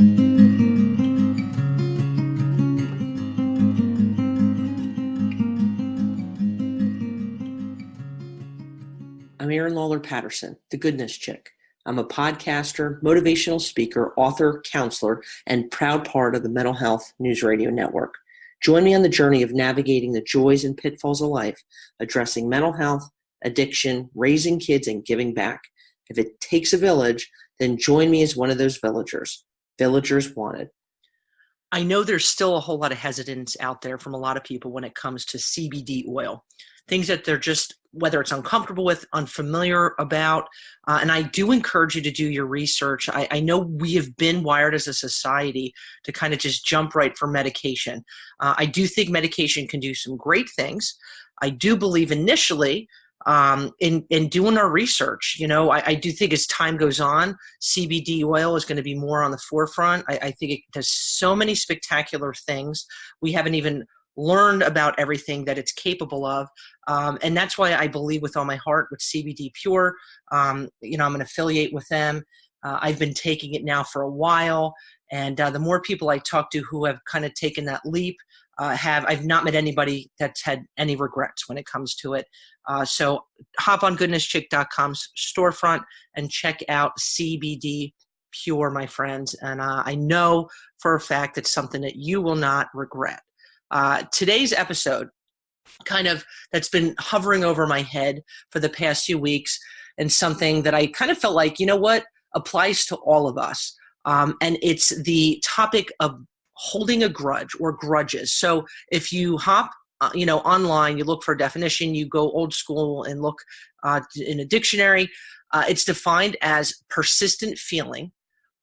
I'm Erin Lawler-Patterson, the Goodness Chick. I'm a podcaster, motivational speaker, author, counselor, and proud part of the Mental Health News Radio Network. Join me on the journey of navigating the joys and pitfalls of life, addressing mental health, addiction, raising kids, and giving back. If it takes a village, then join me as one of those villagers. Villagers wanted. I know there's still a whole lot of hesitance out there from a lot of people when it comes to CBD oil. Things that they're just, whether it's uncomfortable with, unfamiliar about. And I do encourage you to do your research. I know we have been wired as a society to kind of just jump right for medication. I do think medication can do some great things. I do believe initially in doing our research, I do think as time goes on, CBD oil is going to be more on the forefront. I think it does so many spectacular things. We haven't even learned about everything that it's capable of. And that's why I believe with all my heart with CBD Pure. I'm an affiliate with them. I've been taking it now for a while. And the more people I talk to who have kind of taken that leap, I've not met anybody that's had any regrets when it comes to it. So hop on goodnesschick.com's storefront and check out CBD Pure, my friends. And I know for a fact it's something that you will not regret. Today's episode that's been hovering over my head for the past few weeks, and something that I kind of felt like, applies to all of us. And it's the topic of holding a grudge or grudges. So if you hop, online, you look for a definition, you go old school and look in a dictionary, it's defined as persistent feeling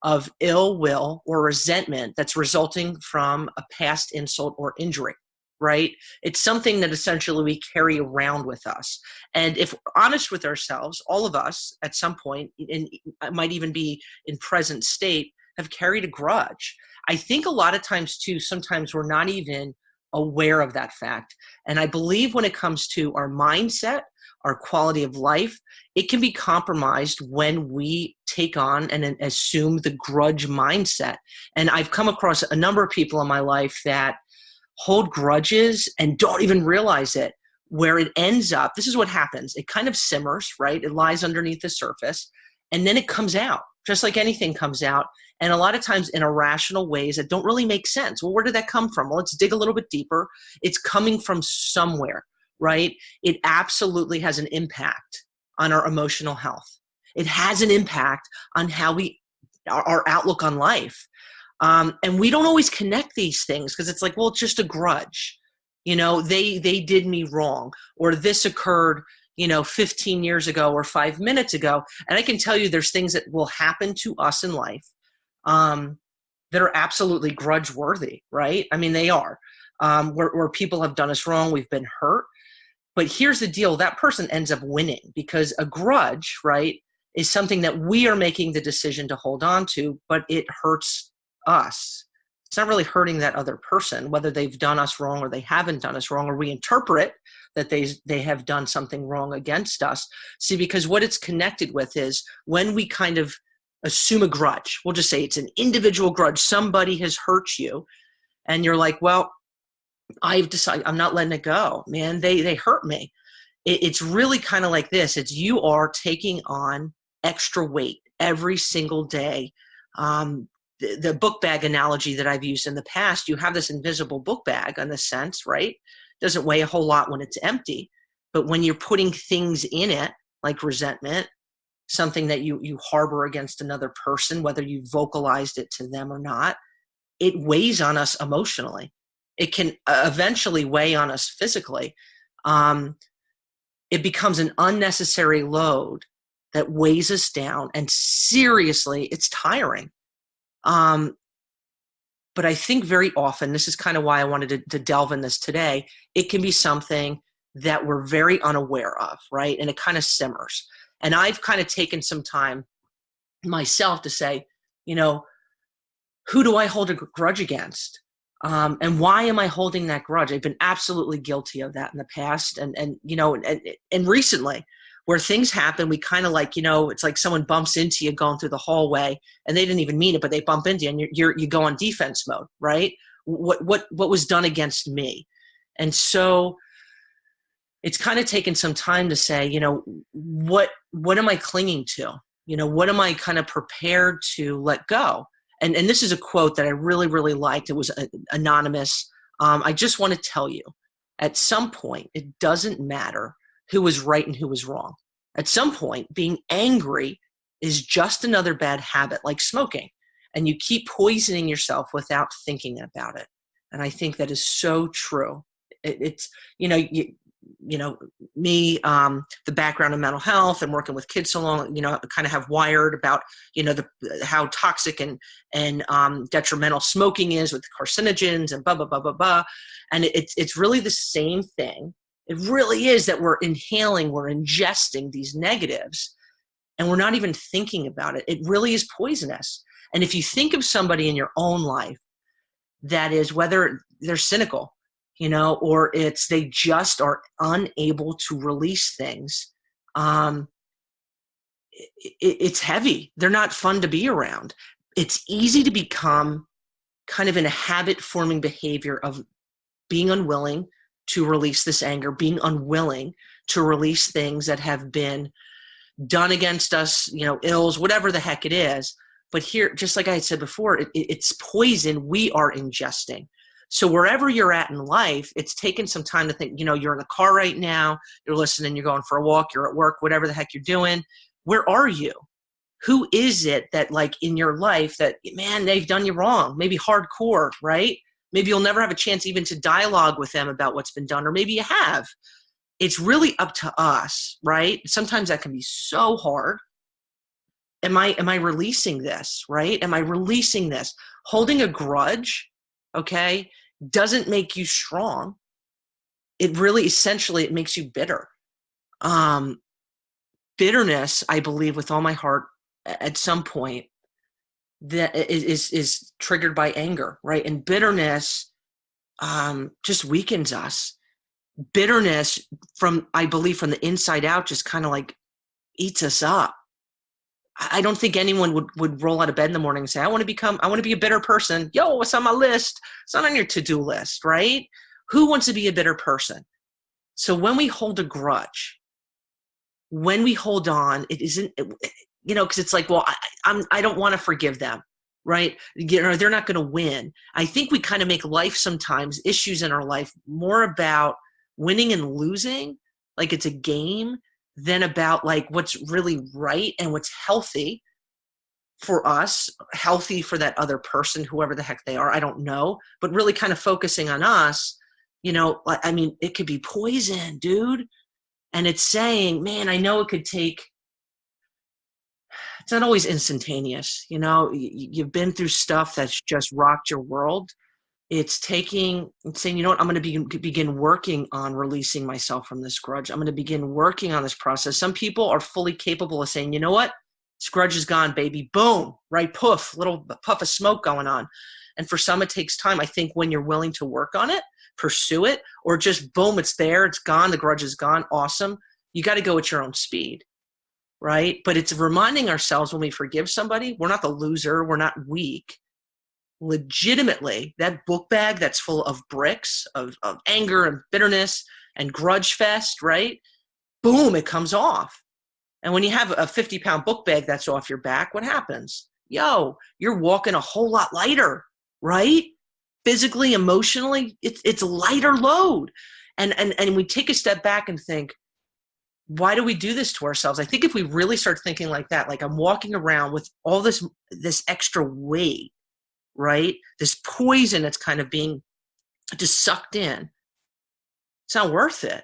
of ill will or resentment that's resulting from a past insult or injury, right? It's something that essentially we carry around with us. And if we're honest with ourselves, all of us at some point, and it might even be in present state, have carried a grudge. I think a lot of times too, sometimes we're not even aware of that fact. And I believe when it comes to our mindset, our quality of life, it can be compromised when we take on and assume the grudge mindset. And I've come across a number of people in my life that hold grudges and don't even realize it, where it ends up, this is what happens. It kind of simmers, right? It lies underneath the surface, and then it comes out, just like anything comes out. And a lot of times in irrational ways that don't really make sense. Well, where did that come from? Well, let's dig a little bit deeper. It's coming from somewhere, right? It absolutely has an impact on our emotional health. It has an impact on how our outlook on life. And we don't always connect these things because it's like, well, it's just a grudge. They did me wrong, or this occurred, 15 years ago or 5 minutes ago. And I can tell you there's things that will happen to us in life that are absolutely grudge worthy, right? I mean, they are, where people have done us wrong. We've been hurt. But here's the deal. That person ends up winning because a grudge, right, is something that we are making the decision to hold on to, but it hurts us. It's not really hurting that other person, whether they've done us wrong or they haven't done us wrong, or we interpret that they have done something wrong against us. See, because what it's connected with is when we kind of assume a grudge, we'll just say it's an individual grudge. Somebody has hurt you and you're like, well, I've decided I'm not letting it go, man. They hurt me. It's really kind of like this. It's you are taking on extra weight every single day. The book bag analogy that I've used in the past, you have this invisible book bag in a sense, right? Doesn't weigh a whole lot when it's empty. But when you're putting things in it, like resentment, something that you harbor against another person, whether you vocalized it to them or not, it weighs on us emotionally. It can eventually weigh on us physically. It becomes an unnecessary load that weighs us down. And seriously, it's tiring. But I think very often, this is kind of why I wanted to delve in this today, it can be something that we're very unaware of, right? And it kind of simmers. And I've kind of taken some time myself to say, who do I hold a grudge against? And why am I holding that grudge? I've been absolutely guilty of that in the past. And recently, where things happen, we kind of like, it's like someone bumps into you going through the hallway and they didn't even mean it, but they bump into you and you go on defense mode, right? What was done against me? And so it's kind of taken some time to say, what am I clinging to? What am I kind of prepared to let go? And this is a quote that I really, really liked. It was anonymous. I just want to tell you, at some point, it doesn't matter who was right and who was wrong. At some point, being angry is just another bad habit, like smoking. And you keep poisoning yourself without thinking about it. And I think that is so true. It's, me, the background in mental health and working with kids so long, kind of have wired about, how toxic and detrimental smoking is with carcinogens and blah, blah, blah, blah, blah. And it's really the same thing. It really is that we're inhaling, we're ingesting these negatives and we're not even thinking about it. It really is poisonous. And if you think of somebody in your own life that is, whether they're cynical, or they just are unable to release things. It's heavy. They're not fun to be around. It's easy to become kind of in a habit-forming behavior of being unwilling to release this anger, being unwilling to release things that have been done against us, ills, whatever the heck it is. But here, just like I had said before, it's poison we are ingesting. So wherever you're at in life, it's taken some time to think, you're in a car right now, you're listening, you're going for a walk, you're at work, whatever the heck you're doing. Where are you? Who is it that like in your life that, man, they've done you wrong? Maybe hardcore, right? Maybe you'll never have a chance even to dialogue with them about what's been done, or maybe you have. It's really up to us, right? Sometimes that can be so hard. Am I releasing this, right? Am I releasing this? Holding a grudge, okay, doesn't make you strong. It really, essentially, it makes you bitter. Bitterness, I believe with all my heart, at some point, that is triggered by anger, right? And bitterness just weakens us. Bitterness, I believe from the inside out, just kind of like eats us up. I don't think anyone would roll out of bed in the morning and say, I want to be a bitter person. Yo, what's on my list? It's not on your to-do list, right? Who wants to be a bitter person? So when we hold a grudge, when we hold on, it isn't, because it's like, well, I don't want to forgive them, right? They're not going to win. I think we kind of make life sometimes, issues in our life, more about winning and losing, like it's a game, than about like what's really right and what's healthy for us, healthy for that other person, whoever the heck they are, I don't know, but really kind of focusing on us, it could be poison, dude. And it's saying, man, I know it could take, it's not always instantaneous. You've been through stuff that's just rocked your world. It's saying, I'm going to begin working on releasing myself from this grudge. I'm going to begin working on this process. Some people are fully capable of saying, you know what? This grudge is gone, baby. Boom, right? Poof, little puff of smoke going on. And for some, it takes time. I think when you're willing to work on it, pursue it, or just boom, it's there, it's gone, the grudge is gone. Awesome. You got to go at your own speed, right? But it's reminding ourselves when we forgive somebody, we're not the loser, we're not weak. Legitimately, that book bag that's full of bricks of anger and bitterness and grudge fest, right? Boom, it comes off. And when you have a 50-pound book bag that's off your back, what happens? Yo, you're walking a whole lot lighter, right? Physically, emotionally, it's a lighter load. And we take a step back and think, why do we do this to ourselves? I think if we really start thinking like that, like I'm walking around with all this extra weight, right? This poison that's kind of being just sucked in. It's not worth it.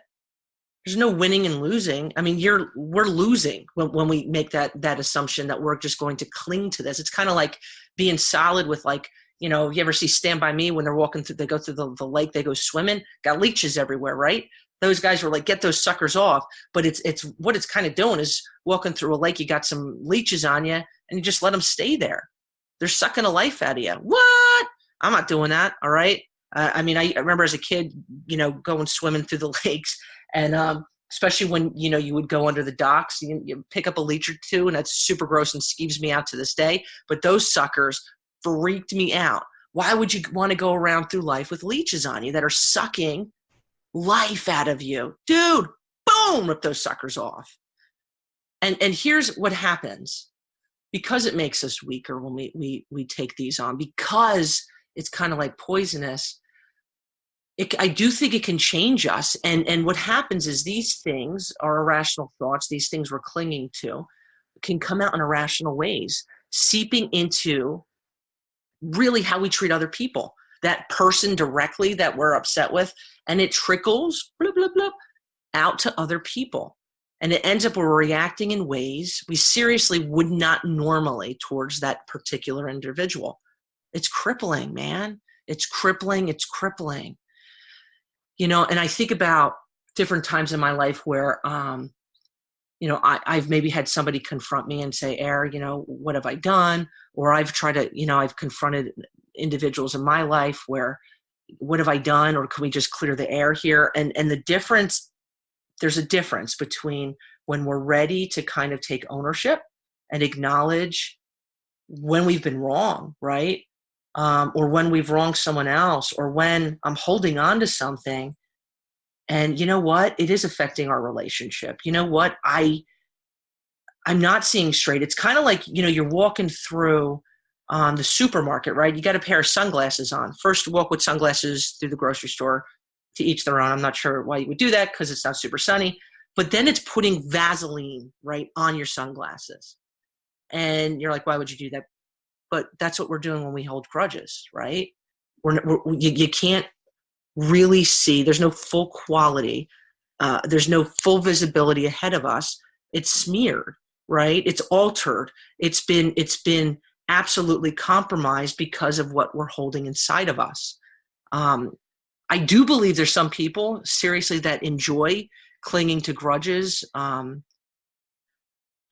There's no winning and losing. I mean, we're losing when we make that assumption that we're just going to cling to this. It's kind of like being solid with like, you ever see Stand By Me when they're walking through, they go through the lake, they go swimming, got leeches everywhere, right? Those guys were like, get those suckers off. But it's what it's kind of doing is walking through a lake, you got some leeches on you and you just let them stay there. They're sucking a life out of you. What? I'm not doing that. All right. I remember as a kid, going swimming through the lakes and especially when, you would go under the docks, you pick up a leech or two, and that's super gross and skeeves me out to this day. But those suckers freaked me out. Why would you want to go around through life with leeches on you that are sucking life out of you? Dude, boom, rip those suckers off. And here's what happens. Because it makes us weaker when we take these on, because it's kind of like poisonous, I do think it can change us. And what happens is these things are irrational thoughts, these things we're clinging to, can come out in irrational ways, seeping into really how we treat other people, that person directly that we're upset with, and it trickles blah, blah, blah, out to other people. And it ends up we're reacting in ways we seriously would not normally towards that particular individual. It's crippling, man. It's crippling. It's crippling. And I think about different times in my life where, I've maybe had somebody confront me and say, Air, what have I done? Or I've tried to, I've confronted individuals in my life where, what have I done? Or can we just clear the air here? And the difference, there's a difference between when we're ready to kind of take ownership and acknowledge when we've been wrong, right? Or when we've wronged someone else, or when I'm holding on to something and you know what? It is affecting our relationship. You know what? I'm not seeing straight. It's kind of like, you're walking through the supermarket, right? You got a pair of sunglasses on. First, you walk with sunglasses through the grocery store. To each their own. I'm not sure why you would do that because it's not super sunny. But then it's putting Vaseline right on your sunglasses. And you're like, why would you do that? But that's what we're doing when we hold grudges, right? You can't really see. There's no full quality. There's no full visibility ahead of us. It's smeared, right? It's altered. It's been absolutely compromised because of what we're holding inside of us. I do believe there's some people seriously that enjoy clinging to grudges, and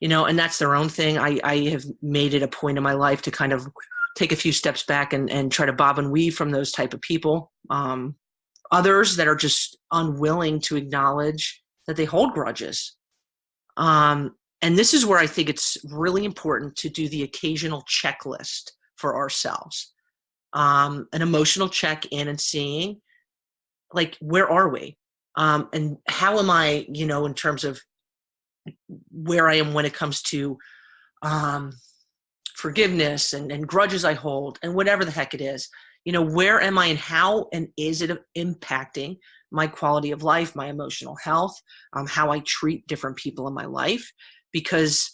that's their own thing. I have made it a point in my life to kind of take a few steps back and try to bob and weave from those type of people. Others that are just unwilling to acknowledge that they hold grudges. And this is where I think it's really important to do the occasional checklist for ourselves. An emotional check-in and seeing, like, where are we? And how am I, in terms of where I am when it comes to forgiveness and grudges I hold and whatever the heck it is. Where am I and how and is it impacting my quality of life, my emotional health, how I treat different people in my life? Because,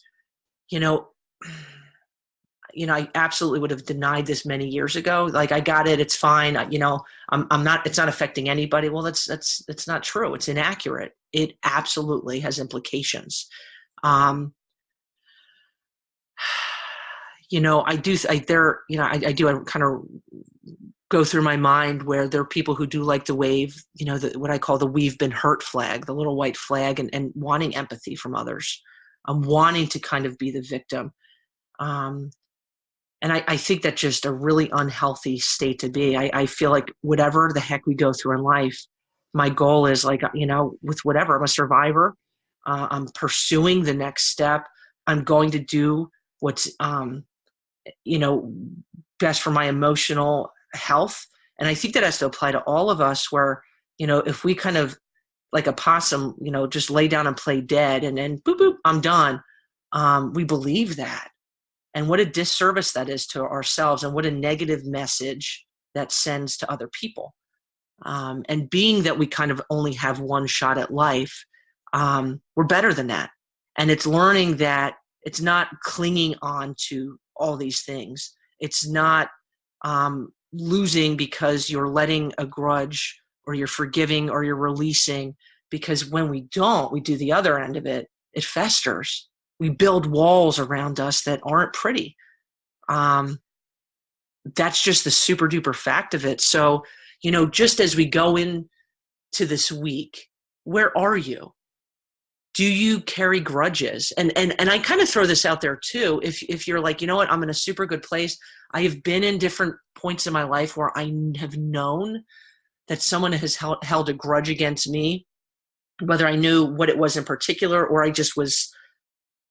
I absolutely would have denied this many years ago. Like, I got it. It's fine. I'm not, it's not affecting anybody. Well, that's not true. It's inaccurate. It absolutely has implications. I kind of go through my mind where there are people who do like to wave, what I call the we've been hurt flag, the little white flag, and wanting empathy from others. Wanting to kind of be the victim. And I think that's just a really unhealthy state to be. I feel like whatever the heck we go through in life, my goal is like, with whatever, I'm a survivor. I'm pursuing the next step. I'm going to do what's, best for my emotional health. And I think that has to apply to all of us where, if we kind of like a possum, just lay down and play dead and then boop, boop, I'm done. We believe that. And what a disservice that is to ourselves, and what a negative message that sends to other people. And being that we kind of only have one shot at life, we're better than that. And it's learning that it's not clinging on to all these things. It's not losing because you're letting a grudge, or you're forgiving, or you're releasing. Because when we don't, we do the other end of it. It festers. We build walls around us that aren't pretty. That's just the super duper fact of it. So, just as we go into this week, where are you? Do you carry grudges? And I kind of throw this out there too. If you're like, what, I'm in a super good place. I have been in different points in my life where I have known that someone has held a grudge against me. whether I knew what it was in particular or I just was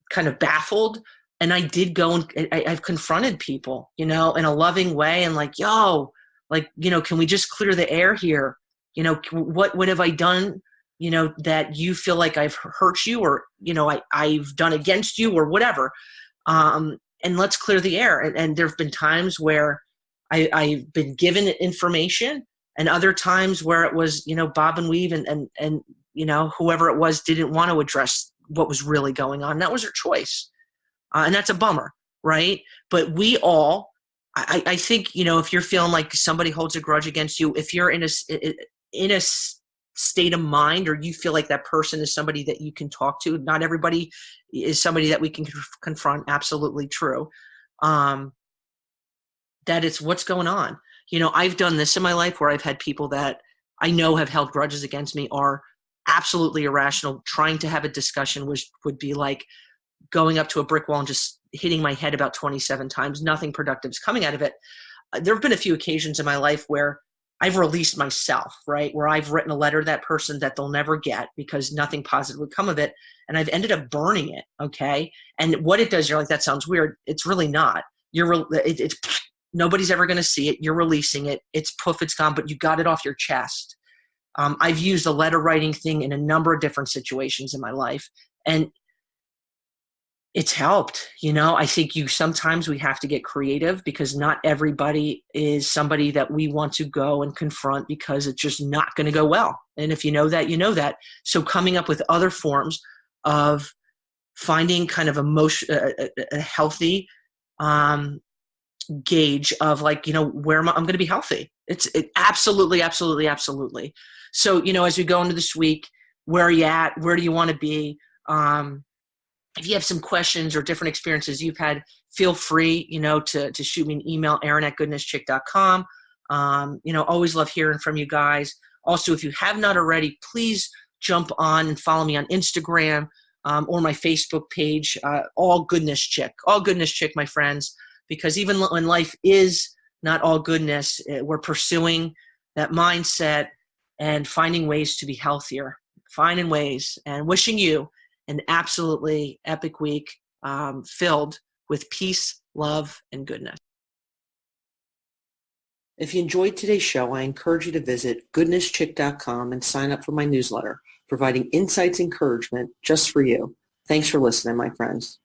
kind of baffled. And I did go and I've confronted people, in a loving way and like, yo, like, can we just clear the air here? What have I done, that you feel like I've hurt you or, I've done against you or whatever. And let's clear the air. And there've been times where I've been given information and other times where it was, bob and weave and whoever it was didn't want to address what was really going on. That was her choice. And that's a bummer, right? But we all, I think, if you're feeling like somebody holds a grudge against you, if you're in a state of mind or you feel like that person is somebody that you can talk to, not everybody is somebody that we can confront, absolutely true, that it's what's going on. I've done this in my life where I've had people that I know have held grudges against me are absolutely irrational. Trying to have a discussion would be like going up to a brick wall and just hitting my head about 27 times. Nothing productive is coming out of it. There have been a few occasions in my life where I've released myself, right? Where I've written a letter to that person that they'll never get because nothing positive would come of it. And I've ended up burning it. Okay. And what it does, you're like, that sounds weird. It's really not. It's nobody's ever going to see it. You're releasing it. It's poof, it's gone, but you got it off your chest. I've used the letter writing thing in a number of different situations in my life. And it's helped. I think sometimes we have to get creative because not everybody is somebody that we want to go and confront because it's just not going to go well. And if you know that, you know that. So coming up with other forms of finding kind of a healthy gauge of like, where I'm going to be healthy. It absolutely, absolutely, absolutely. So, as we go into this week, where are you at? Where do you want to be? If you have some questions or different experiences you've had, feel free, to shoot me an email, Aaron@goodnesschick.com. Always love hearing from you guys. Also, if you have not already, please jump on and follow me on Instagram or my Facebook page, All Goodness Chick, my friends, because even when life is not all goodness, we're pursuing that mindset and finding ways to be healthier, finding ways and wishing you an absolutely epic week filled with peace, love, and goodness. If you enjoyed today's show, I encourage you to visit goodnesschick.com and sign up for my newsletter, providing insights and encouragement just for you. Thanks for listening, my friends.